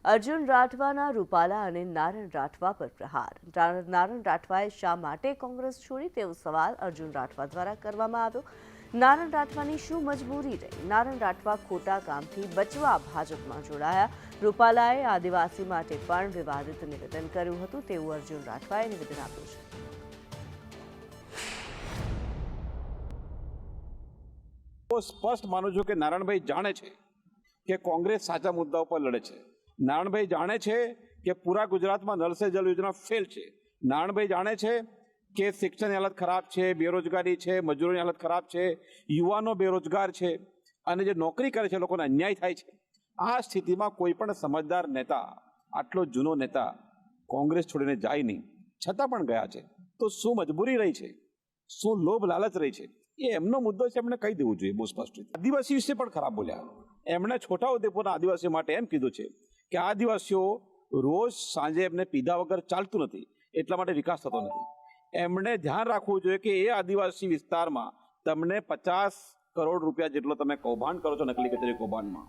અર્જુન રાઠવાના રૂપાલા અને નારણ રાઠવા પર પ્રહાર. નારણ રાઠવાએ શા માટે કોંગ્રેસ છોડી તેવો સવાલ અર્જુન રાઠવા દ્વારા કરવામાં આવ્યો. નારણ રાઠવાની શું મજબૂરી રહી? નારણ રાઠવા ખોટા કામથી બચવા ભાજપમાં જોડાયા. રૂપાલાએ આદિવાસી માટે પણ વિવાદિત નિવેદન કર્યું હતું તેવું અર્જુન રાઠવાએ નિવેદન આપ્યું છે. સ્પષ્ટ માનું છું કે નારણભાઈ જાણે છે કે કોંગ્રેસ સાચા મુદ્દા ઉપર લડે છે. નારણભાઈ જાણે છે કે પૂરા ગુજરાતમાં નળ સે જલ યોજના ફેલ છે. નારણભાઈ જાણે છે કે શિક્ષણની હાલત ખરાબ છે, બેરોજગારી છે, મજૂરોની હાલત ખરાબ છે, યુવાનો બેરોજગાર છે અને જે નોકરી કરે છે લોકોને અન્યાય થાય છે. આ સ્થિતિમાં કોઈ પણ સમજદાર નેતા, આટલો જૂનો નેતા કોંગ્રેસ છોડીને જાય નહીં, છતાં પણ ગયા છે. તો શું મજબૂરી રહી છે, શું લોભ લાલચ રહી છે, એ એમનો મુદ્દો છે. એમણે કહી દેવું જોઈએ બહુ સ્પષ્ટ રીતે. આદિવાસી વિશે પણ ખરાબ બોલ્યા. એમણે છોટાઉદેપુરના આદિવાસીઓ માટે એમ કીધું છે કે આદિવાસીઓ રોજ સાંજે એમને પીધા વગર ચાલતું નથી, એટલા માટે વિકાસ થતો નથી. એમણે ધ્યાન રાખવું જોઈએ કે એ આદિવાસી વિસ્તારમાં તમને 50 કરોડ રૂપિયા જેટલો તમે કૌભાંડ કરો છો નકલી કચેરી કૌભાંડમાં,